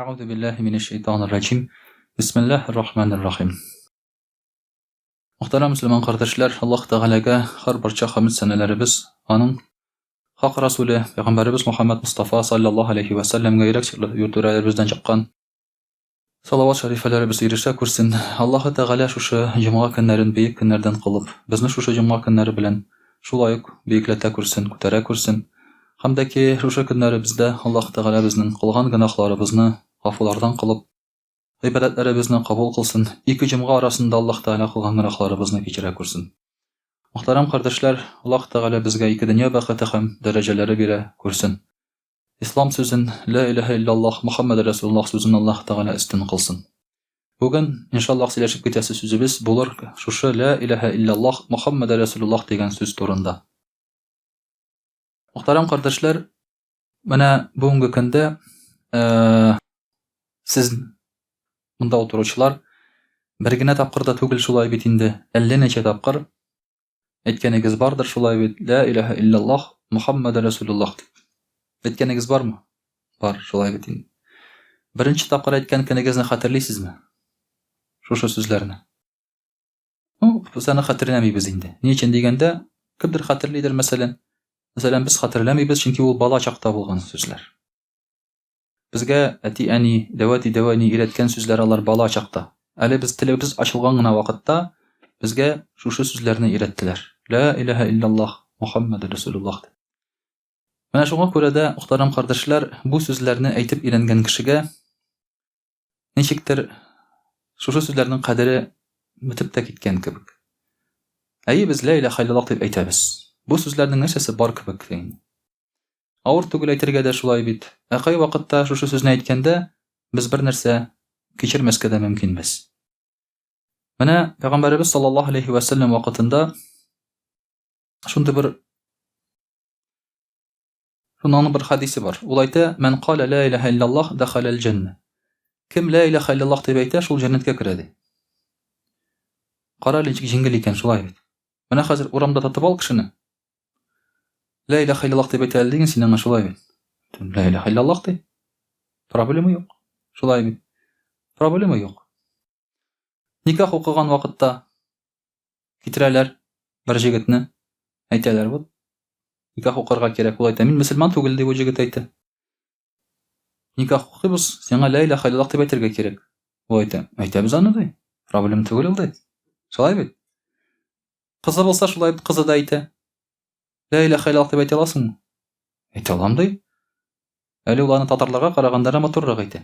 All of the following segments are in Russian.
أعوذ بالله من الشيطان الرجيم. بسم الله الرحمن الرحيم. Muhtaram Müslüman kardeşler, Allah Teala'ga har barcha hamd sanalarimiz, onun haq Rasuli Peygamberimiz Muhammed Mustafa sallallahu aleyhi ve sellem'e yurtlarımızdan çıkan salavat şerifelerimiz irişe kursin. Allah Teala şuşu cuma günlerin büyük günlerden kılıp, bizni şuşu cuma günleri bilen şulayık büyüklete kursin, kutere kursin. Hamdaki şuşu günleri bizde Allah Teala bizning kılgan günahlarımızı gafulardan kılıp, ibadetlerimizni kabul kılsın. İki cuma arasında Allah Teala kılgan günahlarımızı kechire kursin. Muhtaram kardeşler, Allah Teala bizge iki dünya bakıtı hem dereceleri bire kursin. İslam sözün, La ilahe illallah Muhammed Resulullah sözün Allah Teala üstün kılsın. Bugün inşallah sileşip gitesi sözümüz bulur şuşu La ilahe illallah Muhammed Resulullah degen söz turunda. Muhtaram kardeşler, bana bugünkü günde siz bunda oturuşlar birgine tapqırda tugil şulay bitinde 50 neçe tapqır etkenigiz bardır şulay bit La ilahe illallah Muhammed Resulullah dip. Etkenigiz var mı? Var şulay bitinde. Birinci tapqır etkenigizni hatırlaysizmi? Şuşu sözlerini. Bu sana hatırlamayız indi. Niçin degende kimdir hatırlaydır mesela? Mesela biz hatırlamayız çünkü o bala çaqta bolgan sözler. Bizge ati devani iletken sözler alar bala çaqta. Әле biz tilimiz açılgan gına vaqtda bizge şuşu sözlerini ilettiler. La ilahe illallah Muhammed Resulullah. Mana şoňa görä de muhtaram kardeşler bu sözlerini әйтеп öğrengen kişige neçikdir şuşu sözlerinin kaderi bitip de gitken kibik. Әйе biz la ilahe illallah dip әйтәбез. Bu sözlerinin näçesi bar kibik diýin. Awır tugul әйтергә dä şulay bit. Äqay wagtda şuşu sözüni әйткәндә biz bir нәрсә keçirmeske de mümkinmiz. Mana Peygamberimiz sallallahu aleyhi ve sellem vaqtında şundan bir hadisi var. Ol ayta: "Men qala la ilahe illallah dakhalal cenne." Kim la ilahe illallah dep ayta, şol jannatga kiradi. Qara lejik jingil eken şolay bit. Mana hazır uramda tatıp al kişini. La ilahe illallah dep ayta degen senden şolay bit. La ilahe illallah de. Problemi yok. Şolay bit. Problemi yok. Nikah okugan vaqtda kitirələr bir jigitni aytalar bu. Nikah oqarga kerek ol ayta. Min musulman tugul dep o jigit ayta. Nikah okuybiz, sena la ilahe illallah dep aytarga kerek. O ayta. Aytabız аны. Problem tugul ol deyt. Şolay bit. Kızı bolsa şolay bit, kızı da ayta. La ilahe illallah dep ayta alasыңmы? Ayta alam deyt. Әле уланы татарларга караганда матуррак ayta.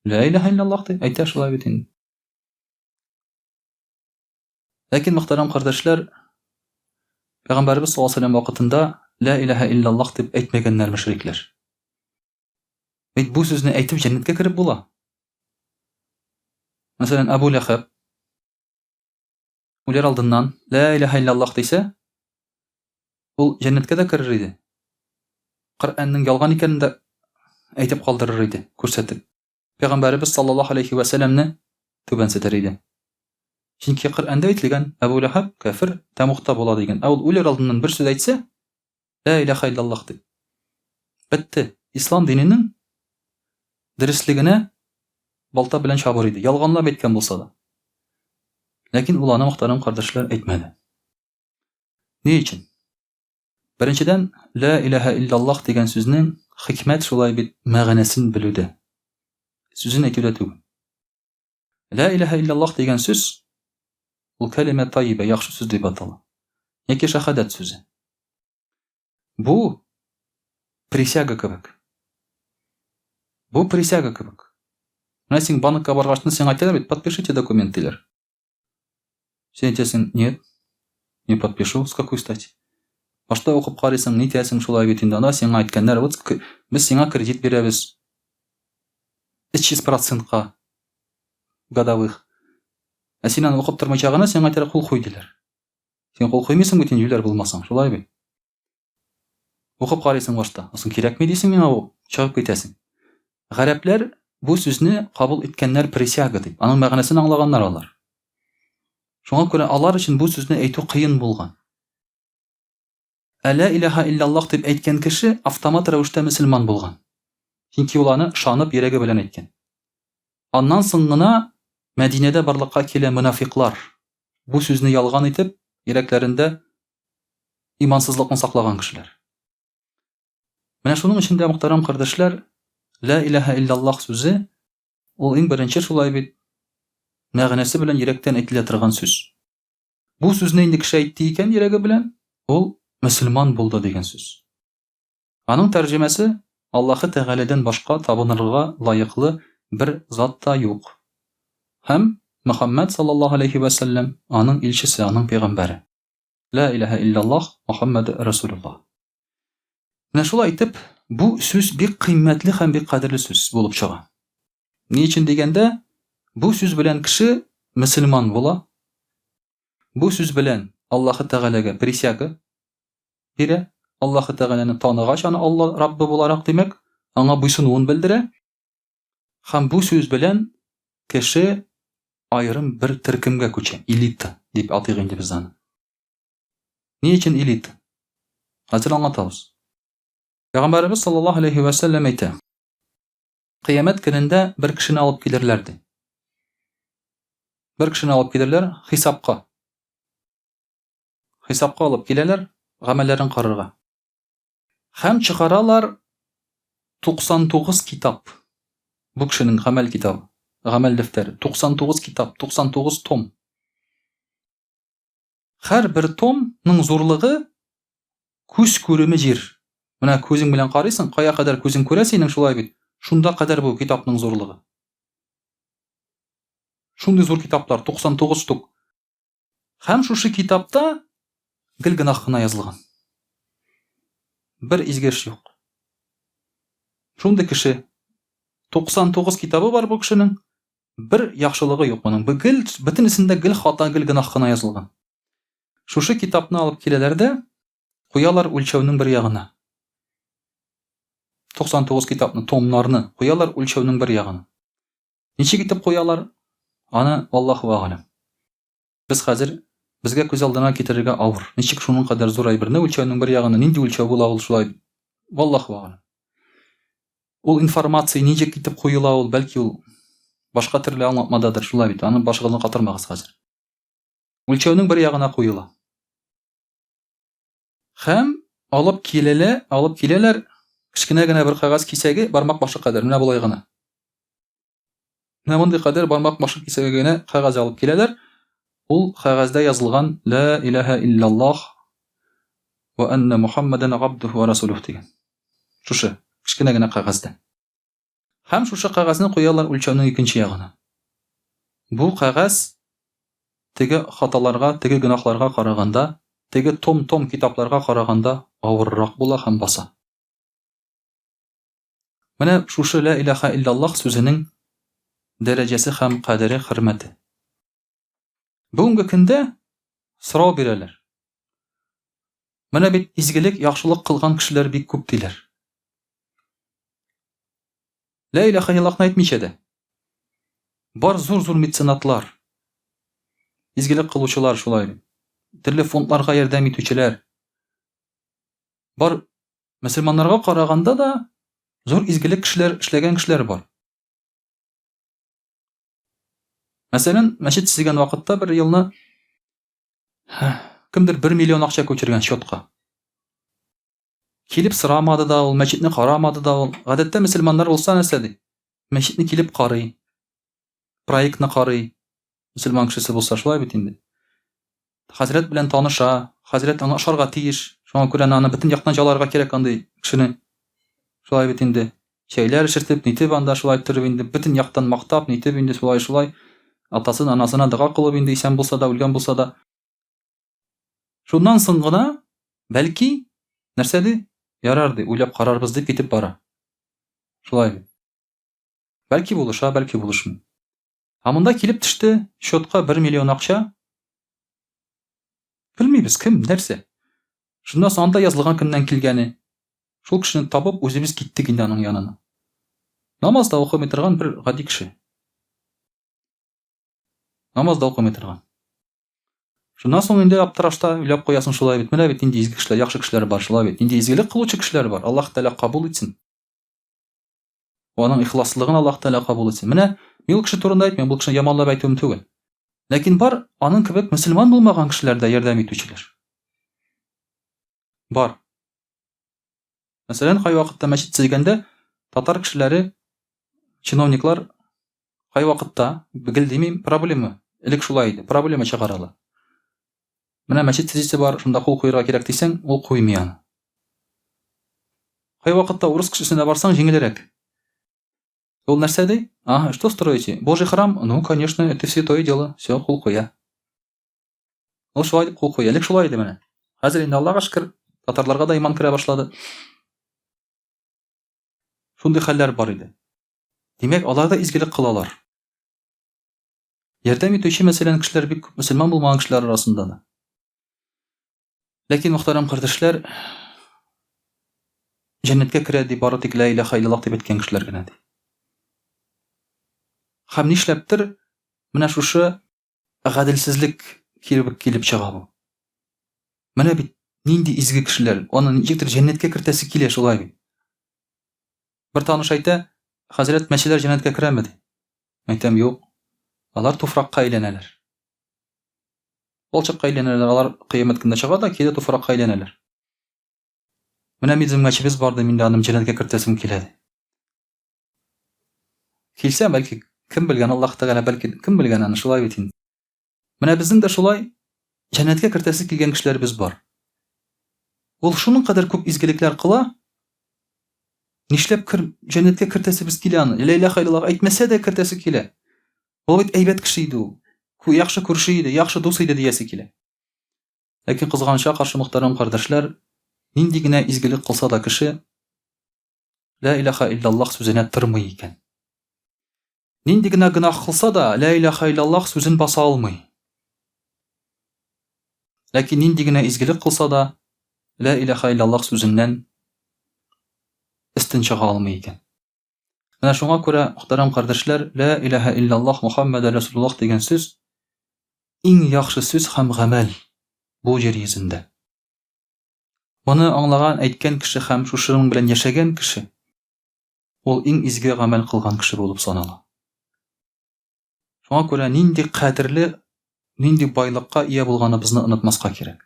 La ilahe illallah de ayta şolay bitin. Lakin muhtaram kardeşler, Peygamberimiz sallallahu aleyhi ve sellem vaqtında la ilahe illallah dep aytmaganlar müşrikler. Ve bu sözünü aytıp cennetke kirip bola. Mesela Abu Lahab ular aldından la ilahe illallah dese ol cennetke de kirir idi. Kur'an'ın yalgan ekenini de aytıp kaldırır idi, көрсәтip. Peygamberimiz sallallahu aleyhi ve sellem'ni töbenseter idi. Çünkü Kur'an'da aytilgan Abu Lahab kafir tamuqta bola degen. Ol ular aldından bir söz aytsa la ilahe illallah dep. Bitti. İslam dininin dirisligine balta bilen çabur idi. Yalganlap aytgan bolsa da. Lakin ulana muhtaram kardeşler aytmadi. Ne için? Birinçiden la ilahe illallah degen sözünün hikmet şolay bit ma'nasyny bilüde. Sözün etüde tugul. La ilahe illallah degen söz bu kelime tayyibe, yaxşı söz dep atalı. Yeki şahadat sözü. Bu присяга kibik. Bu присяга kibik. Mana sen bankka bargaçda sen aytalar bit, подпишите документ diler. Sen aytasan, "Нет, не подпишу, с какой стати?" Başta okup qaraysan, ne diýersiň şolay bitinde, ana sen aýtganlar, biz sana kredit berебиz. 300%-ка годовых. Sen аны okup turmaýagana sen aýtar kul koy diler. Sen kul koymaýsan bütün ýüler bulmasaň, şolay bi. Okup qaraysan başta. Aslında kerekmi diýsiň meňe o? Çagyp gitesiň. Garaplar bu sözünü kabul etkenler присяга dip. Anyň magnasyny anlaganlar alar. Şoňa görä alar üçin bu sözünü aýtuu kıyın bolgan. La ilahe illallah dep aýtgan kişi avtomat ravişde musulman bolgan. Чөнки ул аны ышанып йөрәге белән әйткән. Аннан соң гына Мәдинәдә барлыкка килә мунафиклар. Бу сүзне ялган итеп, йөрәкләрендә имансызлыкны саклаган кешеләр. Менә шуның өчен дә, мөхтәрәм кардәшләр, ла илаха илляллаһ сүзе ул иң беренче шулай бит мәгънәсе белән йөрәктән әйтелә торган сүз. Бу сүзне инде кеше әйтте икән йөрәге белән, ул мөселман булды дигән сүз. Аның тәрҗемәсе Аллаһы Тәгаләдән башка табынырга лаеклы бер зат та юк. Һәм Мөхәммәд саллаллаһу алейхи ва саллям аның илчесе, аның пәйгамбәре. Ла илаха илляллаһ Мөхәммәд расулуллаһ. Менә шулай итеп, бу сүз бик кыйммәтле һәм бик кадерле сүз булып чыга. Ни өчен дигәндә, бу сүз белән кеше мөселман була. Бу сүз белән Аллаһы Тәгаләгә присяга бирә. Аллаһы Тәгаләне таныгач, аны Алла Раббы буларак димәк, аңа буйсынуын белдерә. Һәм бу сүз белән кеше айрым бер төркемгә күчә. Элита дип атыйк инде без аны. Ни өчен элита? Хәзер аңлатабыз. Пәйгамбәрбез саллаллаһу алейхи ва саллям әйтә: Кыямәт көнендә бер кешене алып килерләр ди. Бер кешене алып килерләр хисапка. Хисапка алып киләләр, гамәлләрен карарга. Һәм чыгаралар 99 китап. Бу кешенең гамәл китабы, гамәл дәфтәре. 99 китап, 99 том. Һәр бер томның зурлыгы күз күреме җир. Менә күзең белән карыйсың, кая кадәр күзең күрә синең шулай бит. Шунда кадәр бу китапның зурлыгы. Шундый зур китаплар 99 штук. Һәм шушы китапта гел гынах кына язылган. Бер изге эш юк. Шундый кеше 99 китабы бар бу кешенең, бер яхшылыгы юк моның. Гел бөтенесендә гел хата, гел гынах кына язылган. Шушы китапны алып киләләр дә куялар үлчәүнең бер ягына. 99 китапны, томнарны куялар үлчәүнең бер ягына. Ничек итеп куялар? Аны Аллаһу агалам. Без хәзер безгә күз алдына китерергә авыр. Ничек шуның кадәр зур әйберне үлчәүнең бер ягына, нинди үлчәү була ул шулай? Аллаһу агалам. Ул информация ничек итеп куела ул, бәлки ул башка төрле аңлатмададыр шулай бит. Аны башыгызны катырмагыз хәзер. Үлчәүнең бер ягына куела. Һәм алып киләләр кечкенә генә бер кагаз кисәге, бармак башы кадәр, менә булай гына. Менә мондый кадәр бармак башы кисәге генә кагаз алып киләләр. Ул кагазда язылган ла илаха илляллаһ ва анна Мухаммадан абдуху ва расулуһ дигән. Шушы кечкенә генә кагазда. Һәм шушы кагазны куялар үлчәүнең икенче ягына. Бу кагаз теге хаталарга, теге гынахларга караганда, теге том китапларга караганда авыррак була һәм баса. Менә шушы ла илаха илляллаһ сүзенең дәрәҗәсе һәм кадере, хөрмәте. Бүгенге көндә сорау бирәләр. Менә бит изгелек, яхшылык кылган кешеләр бик күп диләр. Ла илаха илляллаһны әйтмичә дә бар зур меценатлар, изгелек кылучылар шулай. Төрле фондларга ярдәм итүчеләр. Бар мөселманнарга караганда да зур изгелек кешеләр эшләгән кешеләр бар. Мәсәлән, мәчет төзегән вакытта бер елны кемдер 1 миллион акча күчергән счетка. Килеп сорамады да ул, мәчетне карамады да ул. Гадәттә мөселманнар булса нәрсә ди? Мәчетне килеп карый, проектны карый. Мөселман кешесе булса шулай бит инде. Хәзрәт белән таныша, хәзрәт аңа ашарга тиеш. Шуңа күрә аны бөтен яктан җаларга кирәк андый кешене. Шулай бит инде. Чәйләр эшертеп, нитеп анда шулай торып инде, бөтен яктан мактап, нитеп инде шулай атасын, анасына дога кылып инде исән булса да, үлгән булса да. Шуннан соң гына бәлки нәрсә ди? Ярар ди, уйлап карарбыз дип китеп бара. Шулай. Бәлки булыша, бәлки булышмый. Монда килеп төште счетка 1 миллион акча. Белмибез кем, нәрсә. Шуннан соң анда язылган кемнән килгәне. Шул кешене табып үзебез киттек инде аның янына. Намазда укымый торган бер гади кеше. Намазда укымый торган. Шуннан соң инде аптырашта уйлап куясың шулай бит. Менә бит инде изге кешеләр, яхшы кешеләр бар шулай бит. Инде изгелек кылучы кешеләр бар. Аллаһ Тәгалә кабул итсен. Аның ихласлыгын Аллаһ Тәгалә кабул итсен. Менә мин ул кеше турында әйтмим, бу кешене яманлап әйтүем түгел. Ләкин бар аның кебек мөселман булмаган кешеләрдә ярдәм итүчеләр. Бар. Мәсәлән, кайвакытта мәчет төзегәндә татар кешеләре, чиновниклар кайвакытта бигел димим, проблема. Элек шулай иде. Проблема чыгаралар. Менә мәчет төзисе бар, шунда кул куярга кирәк дисәң, ул куймый аны. Кайвакытта урыс кешесенә барсаң, җиңелрәк. Ул нәрсә ди? Что строите? Божий храм? Ну, конечно, это святое дело. Всё, кул куя. Ул шулай дип кул куя. Элек шулай иде менә. Хәзер инде Аллаһка шөкер, татарларга да иман керә башлады. Шундый хәлләр бар иде. Димәк, алар да изгелек кылалар. Ярдәм итүче мәсәлән кешеләр бик күп мөселман булмаган кешеләр арасында да. Ләкин мөхтәрәм кардәшләр, җәннәткә керә дип бары тик ла илаһа иллаллаһ дип әйткән кешеләр генә ди. Һәм нишләптер менә шушы гаделсезлек килеп чыга бу. Менә бит нинди изге кешеләр, аны ничектер җәннәткә кертәсе килә шулай бит. Бер таныш әйтә, хәзрәт, мәчеләр җәннәткә керәме ди. Әйтәм, юк. Алар туфракка әйләнәләр. Балчыкка әйләнәләр, алар кыямәт көндә чыга да кире туфракка әйләнәләр. Менә безнең мәчебез барды, миндә аның җәннәткә кертәсем килә ди. Килсә, бәлки кем белгән, Аллаһ Тәгалә бәлки кем белгән аны, шулай бит инде. Менә безнең дә шулай җәннәткә кертәсе килгән кешеләрбез бар. Ул шуның кадәр күп изгелекләр кыла, нишләп җәннәткә кертәсебез килә аны. Ла илаһа иллаллаһ әйтмәсә дә кертәсе килә. Ул бит әйбәт кеше иде ул. Яхшы күрше иде, яхшы дус иде диясе килә. Ләкин кызганычка каршы мөхтәрәм кардәшләр, нинди генә изгелек кылса да кеше ла илаһа иллаллаһ сүзенә тормый икән. Нинди генә гынах кылса да ла илаһа иллаллаһ сүзен баса алмый. Ләкин нинди генә изгелек кылса да ла илаһа иллаллаһ сүзеннән истин чыга алмый икән. Менә шуңа күрә, мөхтәрәм кардәшләр, ла илаһа иллаллаһ Мухаммад Расулуллаһ дигән сүз иң яхшы сүз һәм гамәл бу җир йөзендә. Моны аңлаган, әйткән кеше һәм шушының белән яшәгән кеше ул иң изге гамәл кылган кеше булып санала. Шуңа күрә нинди кадерле, нинди байлыкка ия булганыбызны онытмаска кирәк.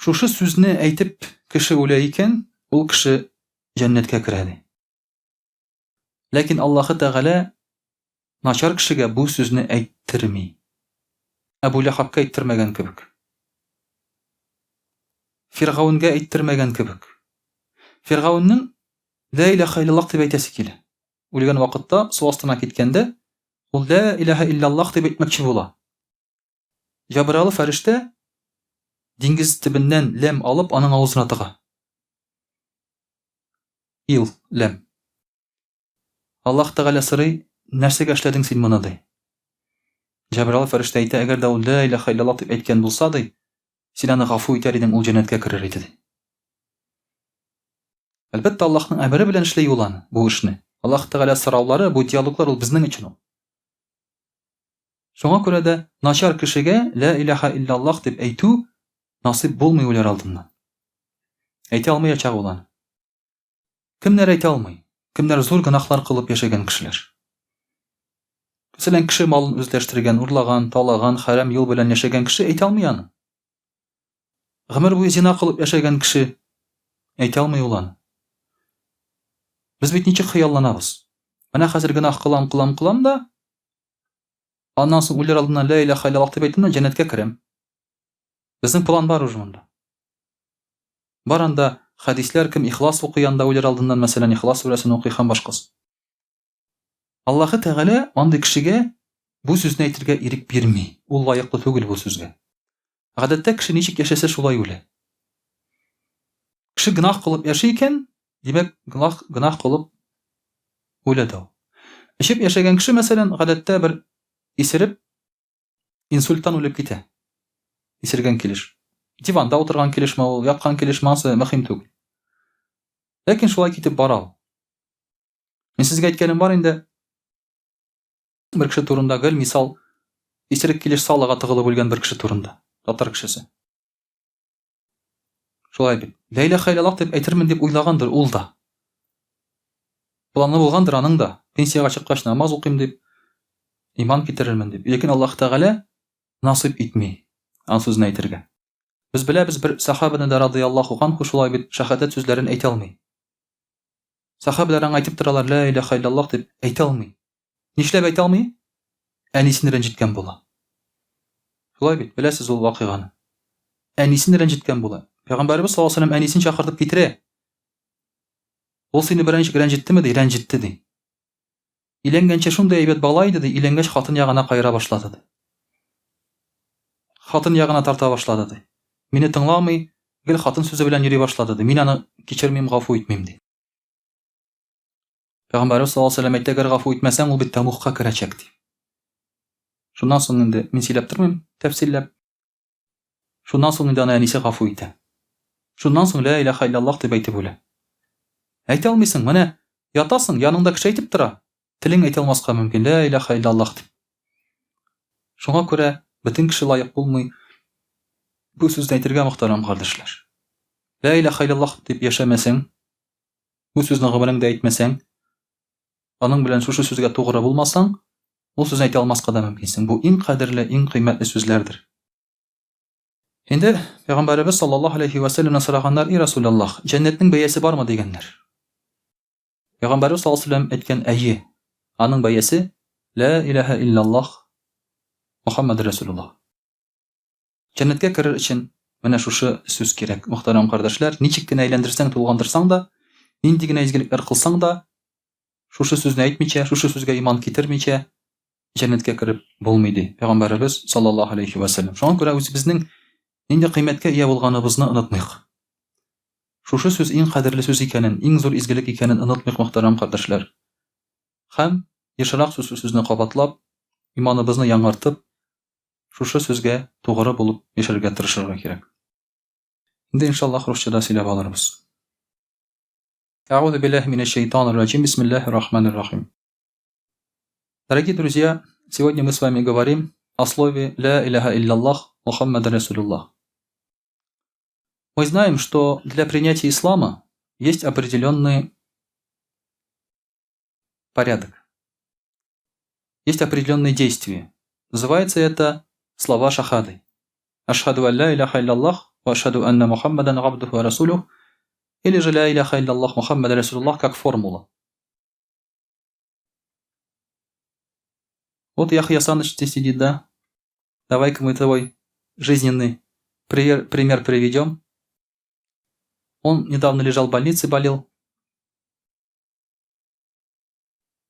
Шушы сүзне әйтеп кеше үлә икән, ул кеше җәннәткә керә ди. Ләкин Аллаһ Тәгалә начар кешегә бу сүзне әйттерми. Әбу Ләхабка әйттермәгән кебек. Фиргаунгә әйттермәгән кебек. Фиргаунның ла илаһа иллаллаһ дип әйтәсе килә. Үлгән вакытта су астына киткәндә, ул ла илаһа иллаллаһ дип әйтмәкче була. Җабраил фәрештә диңгез төбеннән ләм алып аның авызына тыга. Ил, ләм. Аллаһ Тәгалә сорый, нәрсәгә эшләдең син моны ди. Җабраил фәрештә әйтә, әгәр дә ул ла илаһа иллаллаһ дип әйткән булса ди, син аны гафу итәр идең, ул җәннәткә керер иде ди. Әлбәттә, Аллаһның әмере белән эшләй ул аны, бу эшне. Аллаһ Тәгалә сораулары, бу диалоглар ул безнең өчен ул. Шуңа күрә дә начар кешегә ла илаһа иллаллаһ дип әйтү насыйп булмый үләр алдыннан. Әйтә алмаячак ул аны. Кемнәр әйтә алмый? Кемнәр зур гынахлар кылып яшәгән кешеләр. Мәсәлән, кеше малын үзләштергән, урлаган, талаган, хәрам юл белән яшәгән кеше әйтә алмый аны. Гомер буе зина кылып яшәгән кеше әйтә алмый ул аны. Без бит ничек хыялланабыз? Менә хәзер гынах кылам да, аннан соң үләр алдыннан ла илаһа иллаллаһ дип әйтәм, җәннәткә керәм. Безнең план бар уже монда. Бар анда хәдисләр, кем ихлас укый анда үләр алдыннан, мәсәлән, ихлас сүрәсен укый һәм башкасы. Аллаһ Тәгалә андый кешегә бу сүзне әйтергә ирек бирми. Ул лаеклы түгел бу сүзгә. Гадәттә кеше ничек яшәсә шулай үлә. Кеше гынах кылып яши икән, димәк, гынах кылып үлә дә. Эчеп яшәгән кеше, мәсәлән, гадәттә бер исереп инсульттан үлеп китә. Исергән килеш. Диванда утырган килешме ул, яткан килешмасы мөһим түгел. Ләкин шулай китеп бара ул. Мин сезгә әйткәнем бар инде. Бер кеше турында гел мисал, исерек килеш салыга тыгылып үлгән бер кеше турында, татар кешесе. Шулай бит. Ла илаһа иллаллаһ дип әйтермен дип уйлагандыр ул да. Планы булгандыр аның да. Пенсияга чыккач намаз укыйм дип, иман китерермен дип. Ләкин Аллаһ Тәгалә насыйп итми аны сүзне әйтергә. Без беләбез, бер сахабаны да радиллаһу анху шулай бит шаһадат сүзләрен әйтә алмый. Сахабалар аңа әйтеп торалар, ла илаха илляллаһ дип әйтә алмый. Нишләп әйтә алмый? Әнисен рәнҗеткән була. Шулай бит, беләсез ул вакыйганы. Әнисен рәнҗеткән була. Пәйгамбәрбез саллаллаһу алейһи ва сәллям әнисен чакыртып китерә. Ул сине беренче рәнҗеттеме ди, рәнҗетте ди. Иләнгәнчә шундай әйбәт бала иде ди, иләнгәч хатын ягына кайыра башлады ди. Хатын ягына тарта башлады ди. Мине тыңламый, гел хатын сүзе белән йөри башлады ди. Мин аны кичермим, гафу итмим ди. Пәйгамбәрбез саллаллаһу алейһи ва сәллям әйтә, әгәр гафу итмәсәң, ул бит тәмухка керәчәк ди. Шуннан соң инде мин сөйләп тормыйм, тәфсилләп. Шуннан соң инде аны әнисе гафу итә. Шуннан соң ла илаха илляллаһ дип әйтеп үлә. Әйтә алмыйсың, менә ятасың, яныңда кеше әйтеп тора. Телең әйтә алмаска мөмкин, ла илаха илляллаһ дип. Шуңа күрә бөтен кеше лайык булмый бу сүзне әйтергә, мөхтәрәм кардәшләр. Ла илаха илляллаһ дип яшәмәсәң, бу сүзне гомереңдә әйтмәсәң, аның белән шушы сүзгә тугры булмасаң, ул сүзне әйтә алмаска да мөмкинсең. Бу иң кадерле, иң кыйммәтле сүзләрдер. Инде Пәйгамбәрбез саллаллаһу алейһи ва сәллямнан сораганнар, и Расулаллаһ, җәннәтнең бәясе бармы дигәннәр. Пәйгамбәрбез саллаллаһу алейһи ва сәллям әйткән, әйе, аның бәясе ла илаха илляллаһ Мухаммад Расулуллаһ. Җәннәткә керер өчен менә шушы сүз кирәк, мөхтәрәм кардәшләр. Ничек кенә әйләндерсәң, тулгандырсаң да, нинди генә изгелекләр кылсаң да, шушы сүзне әйтмичә, шушы сүзгә иман китермичә җәннәткә кереп булмый ди Пәйгамбәрбез саллаллаһу алейһи ва сәллям. Шуңа күрә үзебезнең нинди кыйммәткә ия булганыбызны онытмыйк. Шушы сүз иң кадерле сүз икәнен, иң зур изгелек икәнен онытмыйк, мөхтәрәм кардәшләр. Һәм ешрак сүзне кабатлап, иманыбызны яңартып, шушы сүзгә тугры булып яшәргә тырышырга кирәк. Инде иншаллаһ русчада сөйләп алырбыз. Аузу биллаһи минаш шайтанир раджим. Бисмиллахир рахманир рахим. Дорогие друзья, сегодня мы с вами говорим о слове ла илаха илляллаһ Мухаммад Расулуллаһ. Мы знаем, что для принятия ислама есть определенный порядок. Есть определенные действия. Называется это слова шахады. Ашхаду ан ла илаха илляллаһ ва ашхаду анна Мухаммадан абдуху ва расулюх. Или же ла илаха илляллаһ Мухаммад Расулуллаһ как формула. Вот Яхья Саныч здесь сидит, да? Давай-ка мы твой жизненный пример приведем. Он недавно лежал в больнице, болел.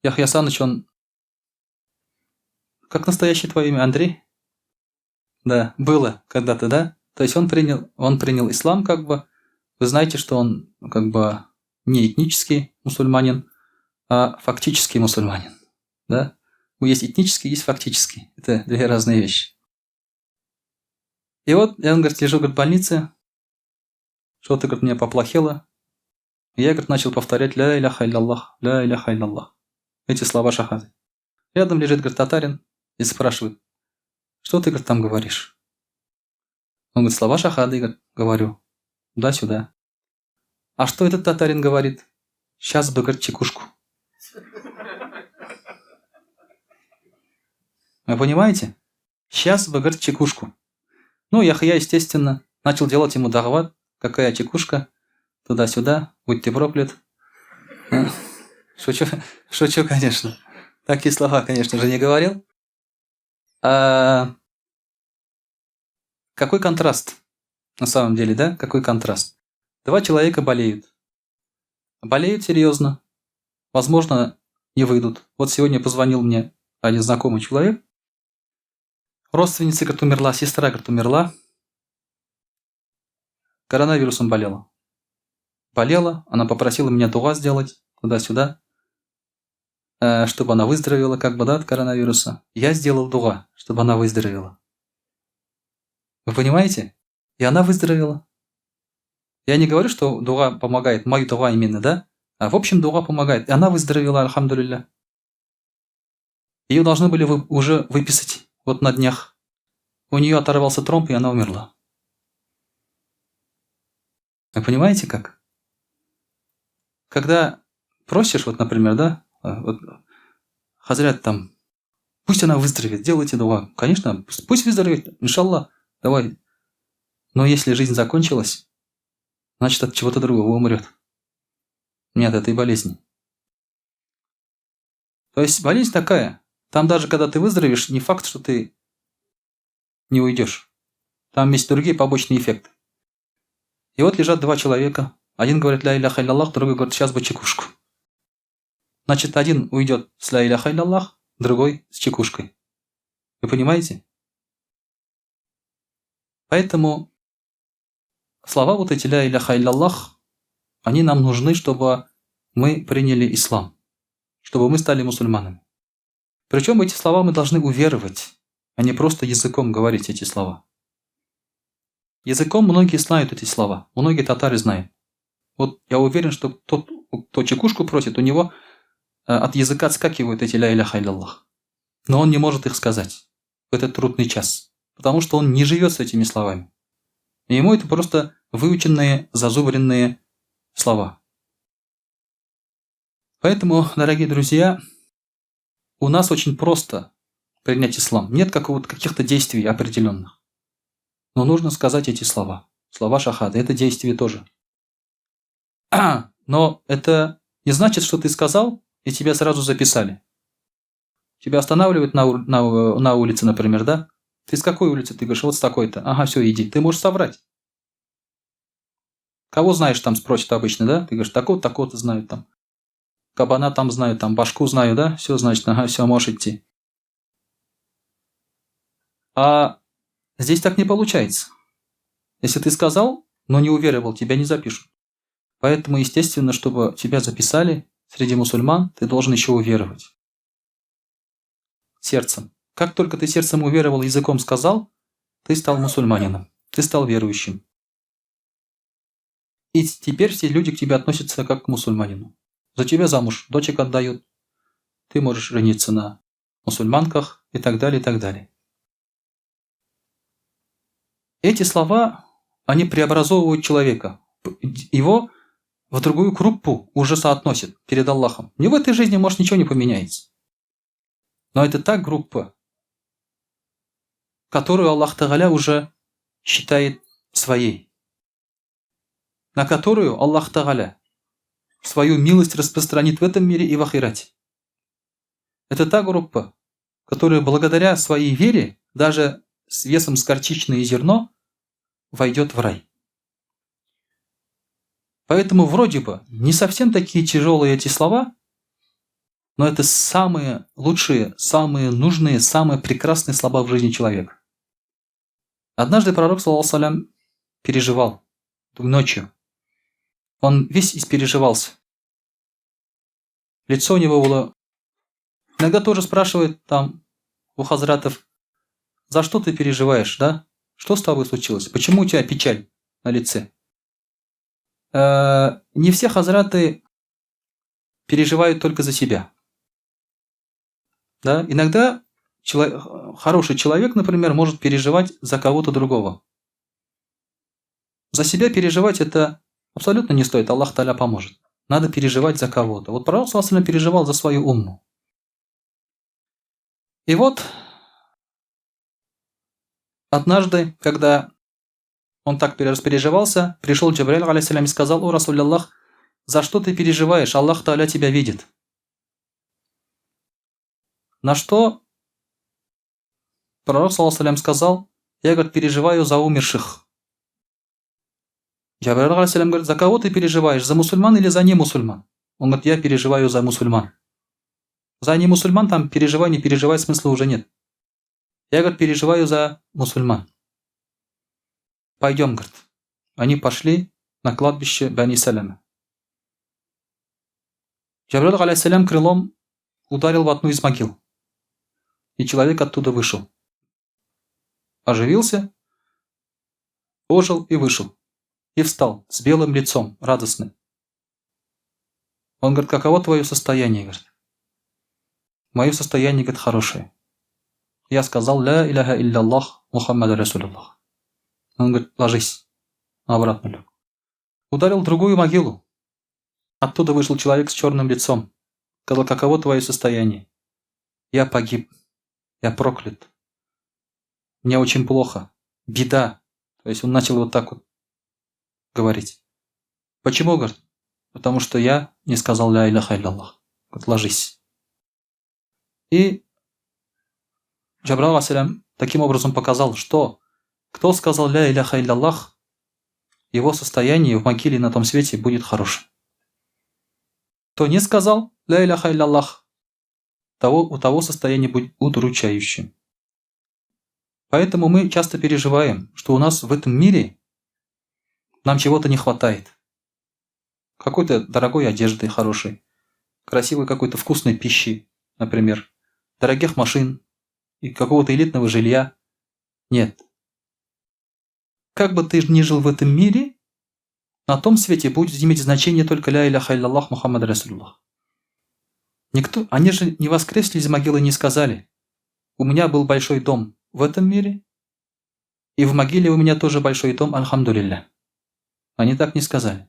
Яхья Саныч, он... Как настоящее твое имя? Андрей? Да, было когда-то, да? То есть он принял ислам, как бы. Вы знаете, что он как бы не этнический мусульманин, а фактический мусульманин. Да? Есть этнический, есть фактический. Это две разные вещи. И вот я, он говорит, лежу в больнице, что-то, говорит, мне поплохело. И я, говорит, начал повторять ла иляха илляллах, ла иляха илляллах. Эти слова шахады. Рядом лежит, говорит, татарин и спрашивает, что ты, говорит, там говоришь? Он говорит, слова шахады, говорит, говорю. Туда-сюда. А что этот татарин говорит? Сейчас бы, говорит, чекушку. Вы понимаете? Сейчас бы, говорит, чекушку. Ну, Яхья, естественно, начал делать ему дагват. Какая чекушка? Туда-сюда. Будь ты проклят. Шучу, конечно. Такие слова, конечно же, не говорил. Какой контраст? На самом деле, да? Какой контраст? Два человека болеют. Болеют серьезно. Возможно, не выйдут. Вот сегодня позвонил мне один знакомый человек. Родственница, говорит, умерла, сестра, говорит, умерла. Коронавирусом болела. Болела, она попросила меня дуа сделать туда-сюда, чтобы она выздоровела, как бы, да, от коронавируса. Я сделал дуа, чтобы она выздоровела. Вы понимаете? И она выздоровела. Я не говорю, что дуа помогает, мою дуа именно, да? А в общем, дуа помогает. И она выздоровела, альхамдулилля. Ее должны были уже выписать вот на днях. У нее оторвался тромб, и она умерла. Вы понимаете как? Когда просишь, вот, например, да, вот, хазрят там, пусть она выздоровеет, делайте дуа. Конечно, пусть выздоровеет, иншаллах, давай. Но если жизнь закончилась, значит, от чего-то другого умрет. Не от этой болезни. То есть болезнь такая. Там даже когда ты выздоровеешь, не факт, что ты не уйдешь. Там есть другие побочные эффекты. И вот лежат два человека. Один говорит ля иляха илляллах, другой говорит сейчас бы чекушку. Значит, один уйдет с ля иляха илляллах, другой с чекушкой. Вы понимаете? Поэтому слова вот эти ля иляха илляллах, они нам нужны, чтобы мы приняли ислам, чтобы мы стали мусульманами. Причем эти слова мы должны уверовать, а не просто языком говорить эти слова. Языком многие знают эти слова, многие татары знают. Вот я уверен, что тот, кто чекушку просит, у него от языка отскакивают эти ля иляха илляллах. Но он не может их сказать в этот трудный час, потому что он не живет с этими словами. И ему это просто выученные, зазубренные слова. Поэтому, дорогие друзья, у нас очень просто принять ислам. Нет каких-то действий определенных. Но нужно сказать эти слова. Слова шахады. Это действие тоже. Но это не значит, что ты сказал, и тебя сразу записали. Тебя останавливают на улице, например, да? Ты с какой улицы? Ты говоришь, вот с такой-то. Ага, все, иди. Ты можешь соврать. Кого знаешь, там спросят обычно, да? Ты говоришь, такого-то знают там. Кабана там знаю, там башку знаю, да? Все, значит, ага, все, можешь идти. А здесь так не получается. Если ты сказал, но не уверовал, тебя не запишут. Поэтому, естественно, чтобы тебя записали среди мусульман, ты должен еще уверовать. Сердцем. Как только ты сердцем уверовал, языком сказал, ты стал мусульманином, ты стал верующим. И теперь все люди к тебе относятся как к мусульманину. За тебя замуж дочек отдают, ты можешь жениться на мусульманках и так далее, и так далее. Эти слова, они преобразовывают человека. Его в другую группу уже соотносят перед Аллахом. Не в этой жизни, может, ничего не поменяется. Но это та группа, которую Аллах Тааля уже считает своей. На которую Аллах Тааля свою милость распространит в этом мире и в ахирате. Это та группа, которая благодаря своей вере, даже с весом с горчичное зерно, войдет в рай. Поэтому вроде бы не совсем такие тяжелые эти слова, но это самые лучшие, самые нужные, самые прекрасные слова в жизни человека. Однажды пророк, саллаллаху алейхи, переживал ночью. Он весь испереживался. Лицо у него было... Иногда тоже спрашивают там у хазратов, за что ты переживаешь, да? Что с тобой случилось? Почему у тебя печаль на лице? Не все хазраты переживают только за себя. Да? Иногда хороший человек, например, может переживать за кого-то другого. За себя переживать это абсолютно не стоит, Аллах Тааля поможет. Надо переживать за кого-то. Вот пророк саллаллаху алейхи переживал за свою умму. И вот однажды, когда он так распереживался, пришел Джабраиль алейхиссалям и сказал: «О, Расуль Аллах, за что ты переживаешь? Аллах Тааля тебя видит». На что пророк саллаллаху алейхи сказал: «Я, говорит, переживаю за умерших». Джабраиль алейхиссалям говорит: «За кого ты переживаешь? За мусульман или за немусульман?» Он говорит: «Я переживаю за мусульман». За немусульман там переживай, не переживай, смысла уже нет. Я, говорит, переживаю за мусульман. Пойдем, говорит. Они пошли на кладбище Бани Саляма. Джабраиль алейхиссалям крылом ударил в одну из могил. И человек оттуда вышел. Оживился, ожил и вышел. И встал с белым лицом, радостным. Он говорит: каково твое состояние? Говорит. Мое состояние, говорит, хорошее. Я сказал: ля иляха илляллах Мухаммад Расулуллах. Он говорит: ложись. Обратно лег. Ударил другую могилу. Оттуда вышел человек с черным лицом. Сказал, каково твое состояние? Я погиб. Я проклят. Мне очень плохо. Беда. То есть он начал вот так вот говорить. Почему, говорит? Потому что я не сказал ля иляха илляллах. Вот ложись. И Джабраил алейхиссалям таким образом показал, что кто сказал ля иляха илляллах, его состояние в могиле на том свете будет хорошим. Кто не сказал ля иляха илляллах, у того состояние будет удручающим. Поэтому мы часто переживаем, что у нас в этом мире нам чего-то не хватает. Какой-то дорогой одежды хорошей, красивой какой-то вкусной пищи, например, дорогих машин и какого-то элитного жилья. Нет. Как бы ты ни жил в этом мире, на том свете будет иметь значение только ля иляха илляллах Мухаммад Расулуллах. Они же не воскресли из могилы и не сказали: у меня был большой дом в этом мире, и в могиле у меня тоже большой дом, альхамдулилля. Они так не сказали.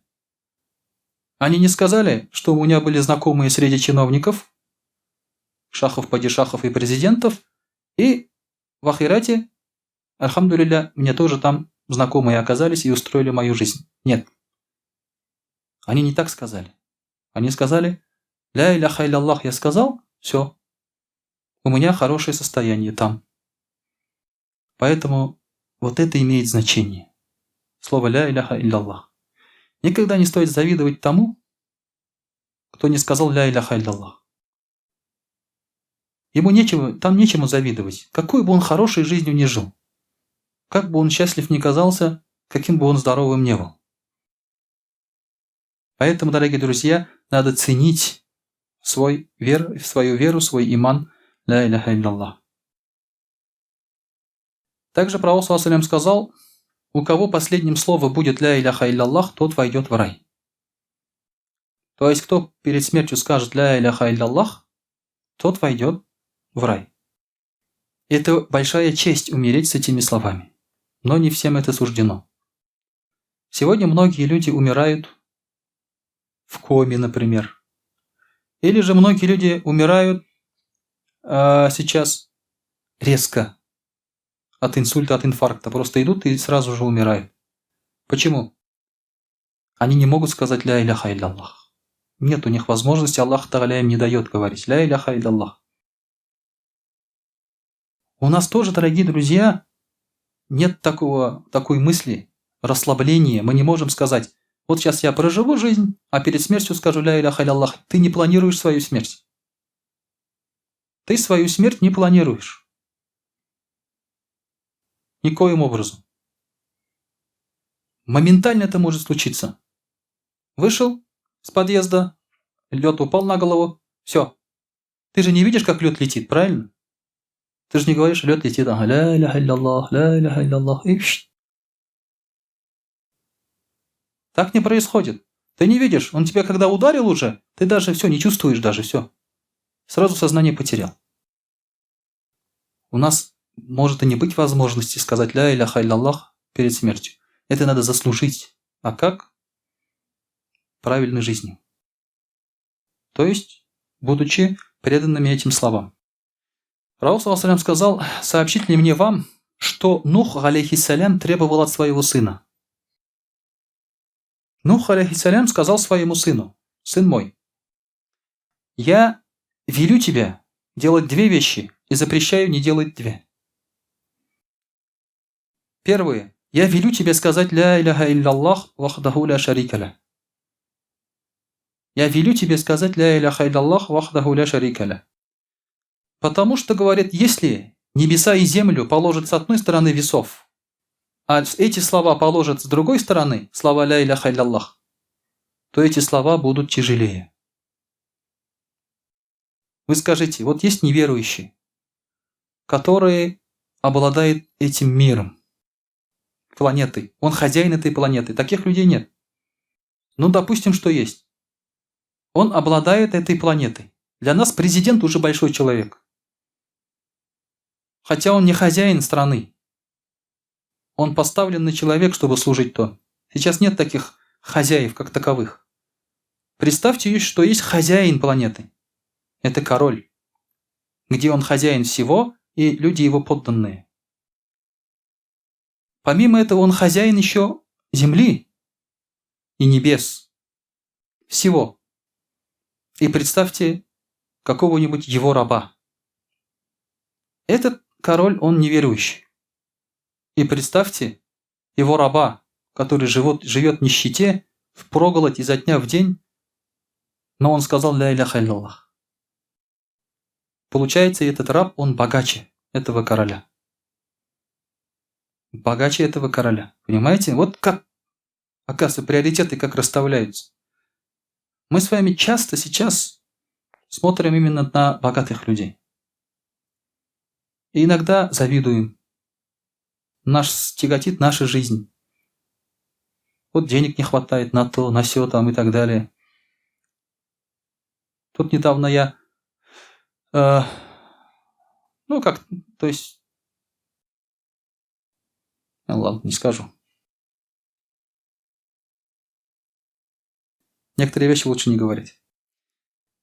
Они не сказали, что у меня были знакомые среди чиновников, шахов, падишахов и президентов, и в ахирате, альхамдулилля, мне тоже там знакомые оказались и устроили мою жизнь. Нет. Они не так сказали. Они сказали: ля иляха илляллах я сказал, все. У меня хорошее состояние там. Поэтому вот это имеет значение. Слово ля иляха илляллах. Никогда не стоит завидовать тому, кто не сказал ля иляха илляллах. Ему нечему завидовать. Какой бы он хорошей жизнью ни жил. Как бы он счастлив ни казался, каким бы он здоровым ни был. Поэтому, дорогие друзья, надо ценить свою веру, свой иман, ля иляха илляллах. Также пророк саллаллаху алейхи ва саллям сказал: у кого последним словом будет ля иляха илляллах, тот войдет в рай. То есть, кто перед смертью скажет ля иляха илляллах, тот войдет в рай. Это большая честь умереть с этими словами. Но не всем это суждено. Сегодня многие люди умирают в коме, например. Или же многие люди умирают сейчас резко от инсульта, от инфаркта. Просто идут и сразу же умирают. Почему? Они не могут сказать ля иляха илляллах. Нет у них возможности, Аллах Тааля им не дает говорить ля иляха илляллах. У нас тоже, дорогие друзья, нет такой мысли, расслабления. Мы не можем сказать: вот сейчас я проживу жизнь, а перед смертью скажу ля иляха илляллах. Ты не планируешь свою смерть. Ты свою смерть не планируешь. Никоим образом. Моментально это может случиться. Вышел с подъезда, лед упал на голову, все. Ты же не видишь, как лед летит, правильно? Ты же не говоришь: лед летит, ля иляха илляллах, и так не происходит. Ты не видишь, он тебя когда ударил уже, ты даже все не чувствуешь, даже все. Сразу сознание потерял. У нас может и не быть возможности сказать ля иляха илляллах перед смертью. Это надо заслужить. А как? Правильной жизнью. То есть, будучи преданными этим словам. Пророк саллаллаху алейхи ва саллям сказал: сообщить ли мне вам, что Нух алейхиссалям требовал от своего сына? Нух алейхиссалям сказал своему сыну: сын мой, я велю тебя делать две вещи и запрещаю не делать две. Первое. Я велю тебе сказать ля иляха илляллах вахдаху ля шарика ля. Я велю тебе сказать ля иляха илляллах вахдаху ля шарика ля. Потому что, говорит, если небеса и землю положат с одной стороны весов, а эти слова положат с другой стороны, слова ля иляха илляллах, то эти слова будут тяжелее. Вы скажите, вот есть неверующий, который обладает этим миром, планетой. Он хозяин этой планеты. Таких людей нет. Ну, допустим, что есть. Он обладает этой планетой. Для нас президент уже большой человек. Хотя он не хозяин страны. Он поставленный человек, чтобы служить то. Сейчас нет таких хозяев, как таковых. Представьте, что есть хозяин планеты. Это король, где он хозяин всего, и люди его подданные. Помимо этого, он хозяин еще земли и небес. Всего. И представьте какого-нибудь его раба. Этот король, он неверующий. И представьте его раба, который живет в нищете, впроголодь изо дня в день, но он сказал «Ля иляха илляллах». Получается, этот раб, он богаче этого короля. Богаче этого короля. Понимаете? Вот как, оказывается, приоритеты как расставляются. Мы с вами часто сейчас смотрим именно на богатых людей. И иногда завидуем. Нас тяготит наша жизнь. Вот денег не хватает на то, на сё там и так далее. Тут недавно я... то есть... ладно, не скажу. Некоторые вещи лучше не говорить.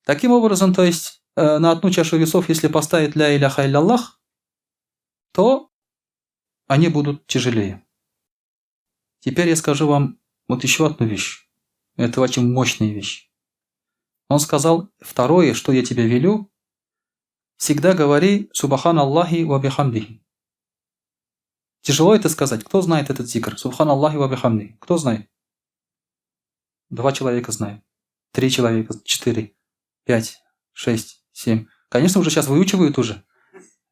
Таким образом, то есть, на одну чашу весов, если поставить «Ля иляха илляллах», то они будут тяжелее. Теперь я скажу вам вот еще одну вещь. Это очень мощная вещь. Он сказал, второе, что я тебе велю, всегда говори «Субхан Аллахи ва бихамдихи». Тяжело это сказать. Кто знает этот зикр? «Субхан Аллахи ва бихамдихи». Кто знает? 2 человека знают. 3 человека, 4, 5, 6, 7. Конечно, уже сейчас выучивают уже.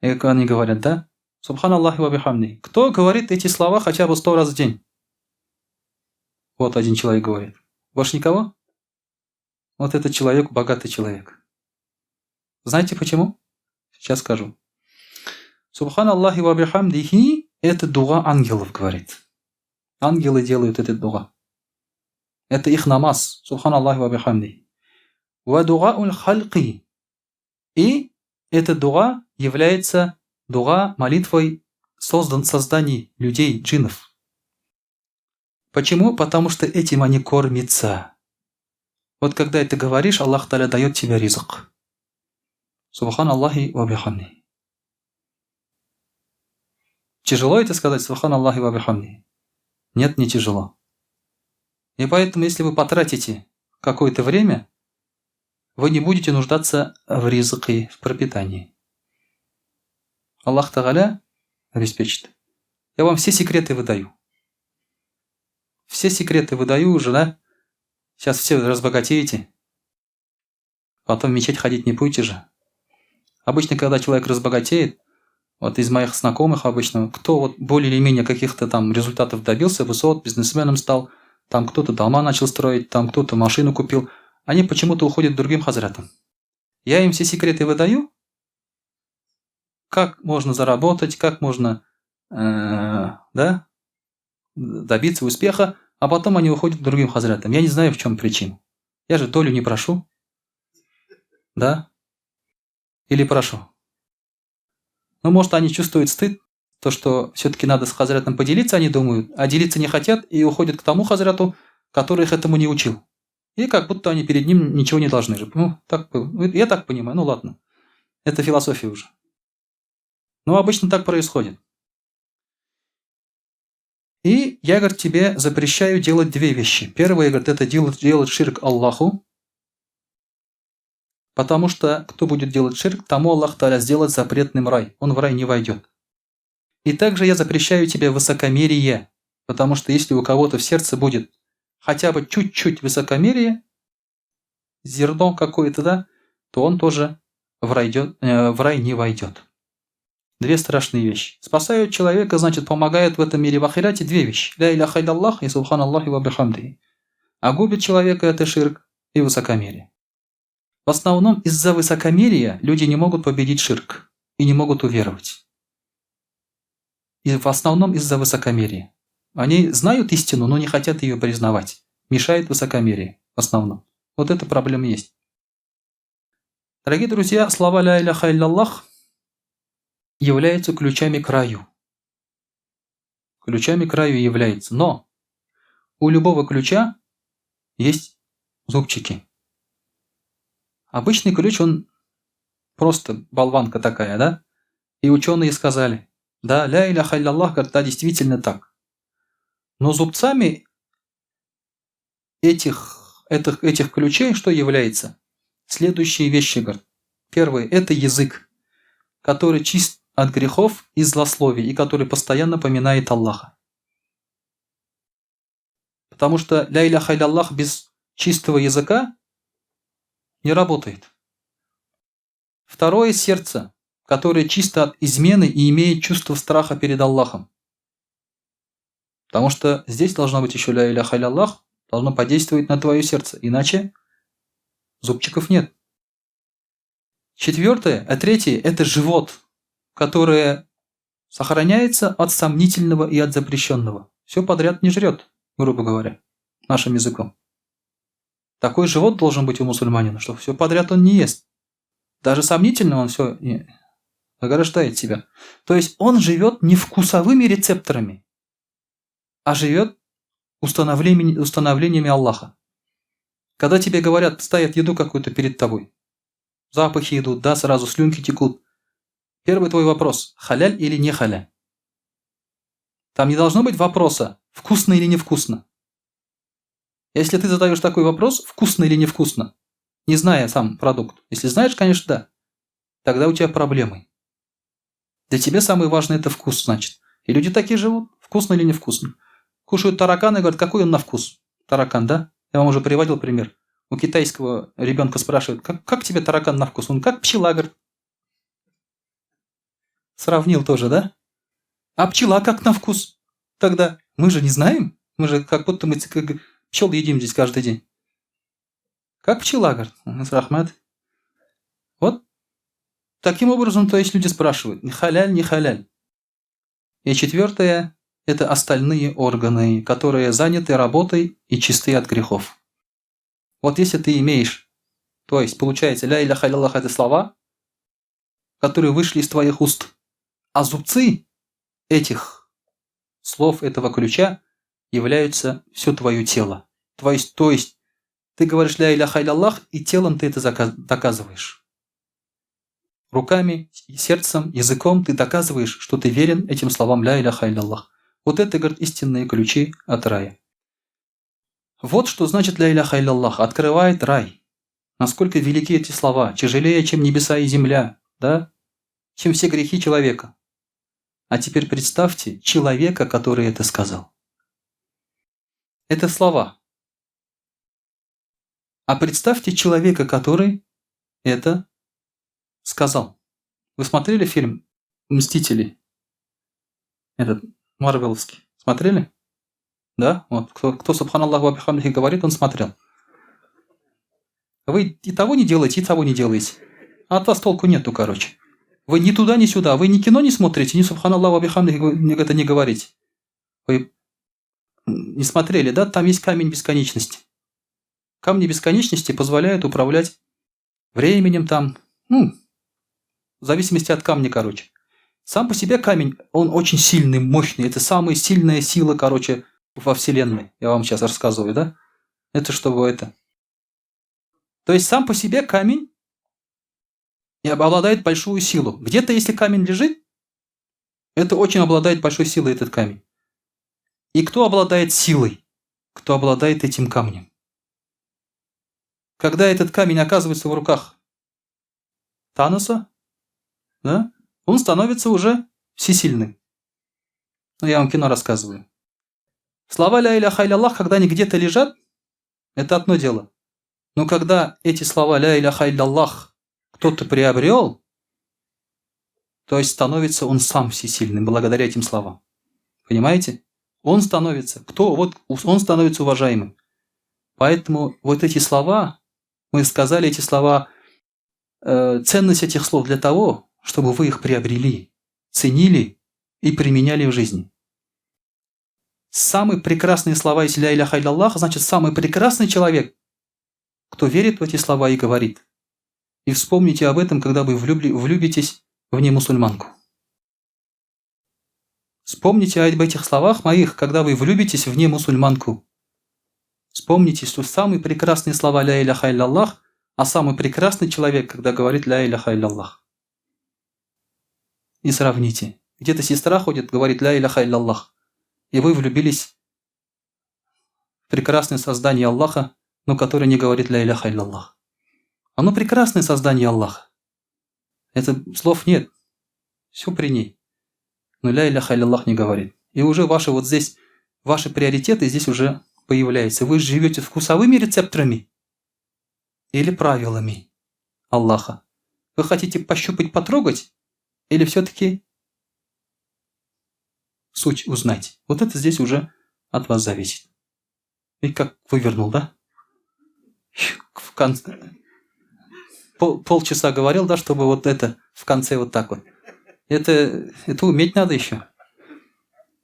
И как они говорят, да? «Субхан Аллахи ва бихамдихи». Кто говорит эти слова хотя бы 100 раз в день? Вот один человек говорит. Больше никого? Вот этот человек богатый человек. Знаете почему? Сейчас скажу. Субхан Аллахи ва бихамдихи – это дуа ангелов, говорит. Ангелы делают этот дуа. Это их намаз. Субхан Аллахи ва бихамдихи. Ва дуа уль халqи. И это дуа является дуа молитвой созданий людей, джиннов. Почему? Потому что этим они кормятся. Вот когда это говоришь, Аллах Та'аля дает тебе ризq. Субхан Аллахи ва бихамдихи. Тяжело это сказать? Субхан Аллахи ва бихамдихи? Нет, не тяжело. И поэтому, если вы потратите какое-то время, вы не будете нуждаться в ризqе, в пропитании. Аллах Та'аля обеспечит. Я вам все секреты выдаю. Все секреты выдаю уже, да? Сейчас все разбогатеете. Потом в мечеть ходить не будете же. Обычно, когда человек разбогатеет, вот из моих знакомых обычно, кто вот более или менее каких-то там результатов добился, высот, бизнесменом стал, там кто-то дома начал строить, там кто-то машину купил, они почему-то уходят к другим хазрятам. Я им все секреты выдаю, как можно заработать, как можно добиться успеха, а потом они уходят к другим хазрятам. Я не знаю, в чем причина. Я же долю не прошу. Да? Или прошу. Ну, может, они чувствуют стыд, то, что все-таки надо с хазрятом поделиться, они думают, а делиться не хотят и уходят к тому хазряту, который их этому не учил. И как будто они перед ним ничего не должны же. Ну, я так понимаю, ну ладно. Это философия уже. Но обычно так происходит. И я, говорит, тебе запрещаю делать 2 вещи. Первое, говорит, это делать ширк Аллаху. Потому что кто будет делать ширк, тому Аллах Та'аля сделает запретным рай. Он в рай не войдет. И также я запрещаю тебе высокомерие. Потому что если у кого-то в сердце будет хотя бы чуть-чуть высокомерие, зерно какое-то, да, то он тоже в рай не войдет. 2 страшные вещи. Спасают человека, значит, помогают в этом мире в ахирате 2 вещи. Ля иляха илляллах и субхан Аллахи ва бихамдихи. А губит человека это ширк и высокомерие. В основном из-за высокомерия люди не могут победить ширк и не могут уверовать. И в основном из-за высокомерия. Они знают истину, но не хотят ее признавать. Мешает высокомерие в основном. Вот эта проблема есть. Дорогие друзья, слова «Ля иляха илляллах» являются ключами к раю. Ключами к раю является. Но у любого ключа есть зубчики. Обычный ключ, он просто болванка такая, да? И ученые сказали, да, ля иляха илляллах, говорит, да, действительно так. Но зубцами этих ключей что является? Следующие вещи, говорит. Первый – это язык, который чист от грехов и злословий, и который постоянно поминает Аллаха. Потому что ля иляха илляллах без чистого языка не работает. Второе – сердце, которое чисто от измены и имеет чувство страха перед Аллахом. Потому что здесь должно быть еще ля иляха илляллах, должно подействовать на твое сердце, иначе зубчиков нет. Четвертое, третье – это живот, которое сохраняется от сомнительного и от запрещенного. Все подряд не жрет, грубо говоря, нашим языком. Такой живот должен быть у мусульманина, что все подряд он не ест. Даже сомнительно он все ограждает себя. То есть он живет не вкусовыми рецепторами, а живет установлениями Аллаха. Когда тебе говорят, ставят еду какую-то перед тобой, запахи идут, да, сразу слюнки текут. Первый твой вопрос – халяль или не халяль? Там не должно быть вопроса, вкусно или невкусно. Если ты задаешь такой вопрос, вкусно или невкусно, не зная сам продукт, если знаешь, конечно, да, тогда у тебя проблемы. Для тебя самое важное – это вкус, значит. И люди такие живут, вкусно или невкусно. Кушают таракан и говорят, какой он на вкус? Таракан, да? Я вам уже приводил пример. У китайского ребенка спрашивают, как тебе таракан на вкус? Он как пчела, говорит. Сравнил тоже, да? А пчела как на вкус? Тогда мы же не знаем. Мы же как будто мы пчел едим здесь каждый день. Как пчела, говорит. Рахмат. Вот таким образом, то есть люди спрашивают, не халяль, не халяль. И четвертое – это остальные органы, которые заняты работой и чисты от грехов. Вот если ты имеешь, то есть получается, ля иляха илляллах – это слова, которые вышли из твоих уст, а зубцы этих слов, этого ключа, являются все твое тело. То есть ты говоришь ля иляха илляллах, и телом ты это доказываешь. Руками, сердцем, языком ты доказываешь, что ты верен этим словам ля иляха илляллах. Вот это, говорит, истинные ключи от рая. Вот что значит ля иляха илляллах. Открывает рай. Насколько велики эти слова. Тяжелее, чем небеса и земля. Да? Чем все грехи человека. А теперь представьте человека, который это сказал. Это слова. А представьте человека, который это сказал. Вы смотрели фильм «Мстители»? Этот марвеловский. Смотрели? Да? Вот. Кто субханаллаху ва бихамдихи говорит, он смотрел. Вы и того не делаете, и того не делаете. А от вас толку нету, короче. Вы ни туда, ни сюда. Вы ни кино не смотрите, ни субханаллаху ва бихамдихи это не говорите. Вы не смотрели, да? Там есть камень бесконечности. Камни бесконечности позволяют управлять временем там, в зависимости от камня, короче. Сам по себе камень, он очень сильный, мощный. Это самая сильная сила, короче, во Вселенной. Я вам сейчас рассказываю, да? Это чтобы это. То есть сам по себе камень и обладает большую силу. Где-то, если камень лежит, это очень обладает большой силой, этот камень. И кто обладает силой? Кто обладает этим камнем? Когда этот камень оказывается в руках Таноса, да, он становится уже всесильным. Я вам кино рассказываю. Слова ля иляха илляллах, когда они где-то лежат, это одно дело. Но когда эти слова ля иляха илляллах кто-то приобрел, то есть становится он сам всесильным благодаря этим словам. Понимаете? Он становится он становится уважаемым. Поэтому вот эти слова, мы сказали эти слова, ценность этих слов для того, чтобы вы их приобрели, ценили и применяли в жизни. Самые прекрасные слова из ля иляха илляллах, значит, самый прекрасный человек, кто верит в эти слова и говорит. И вспомните об этом, когда вы влюбитесь в немусульманку. Вспомните об этих словах моих, когда вы влюбитесь в немусульманку. Вспомните, что самые прекрасные слова ля иляха илляллах, А самый прекрасный человек, когда говорит «Ля иляха илляллах». И сравните. Где-то сестра ходит, говорит «Ля иляха илляллах». И вы влюбились в прекрасное создание Аллаха, но которое не говорит «Ля иляха илляллах». Оно прекрасное создание Аллаха. Это слов нет. Все при ней. Но «Ля иляха илляллах» не говорит. И уже ваши вот здесь, ваши приоритеты здесь уже появляются. Вы живете вкусовыми рецепторами или правилами Аллаха? Вы хотите пощупать, потрогать? Или все-таки суть узнать? Вот это здесь уже от вас зависит. Ведь как вывернул, да? В конце... Полчаса говорил, да, чтобы вот это в конце вот так вот. Это уметь надо еще.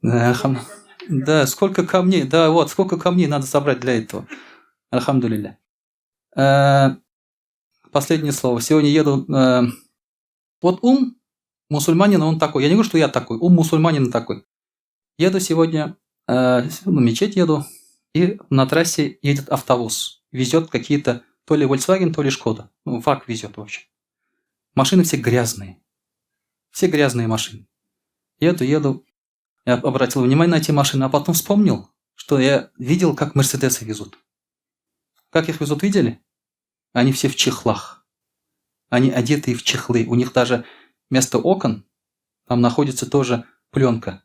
Да, сколько камней, да, вот, сколько камней надо собрать для этого. Альхамдулилля. Последнее слово. Сегодня еду... Вот мусульманина, он такой. Я не говорю, что я такой. Мусульманина такой. Еду сегодня, в мечеть еду, и на трассе едет автобус. Везет какие-то, то ли Volkswagen, то ли Шкода. Ну, ВАГ везет, в общем. Машины все грязные. Все грязные машины. Еду. Я обратил внимание на эти машины, а потом вспомнил, что я видел, как Мерседесы везут. Как их везут, видели? Они все в чехлах. Они одетые в чехлы. У них даже вместо окон там находится тоже пленка.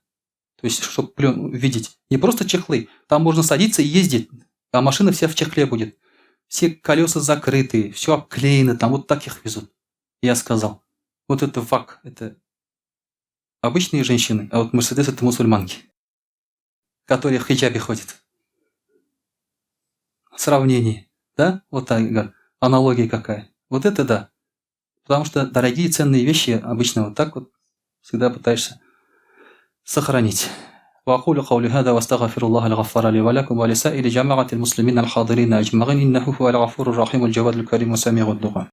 То есть, чтобы видеть. Не просто чехлы. Там можно садиться и ездить, а машина вся в чехле будет. Все колеса закрытые, все обклеено, там вот так их везут. Я сказал, вот это ВАГ, это обычные женщины, а вот Мерседес это мусульманки, которые в хиджабе ходят. Сравнение, да? Вот так, аналогия какая. Вот это да. Потому что дорогие ценные вещи обычно вот так вот всегда пытаешься сохранить. وأقول قولي هذا وأستغفر الله الغفار لي ولكم ولسائر جماعة المسلمين الحاضرين أجمعين إنه هو الغفور الرحيم الجواد الكريم وسميع الدعاء.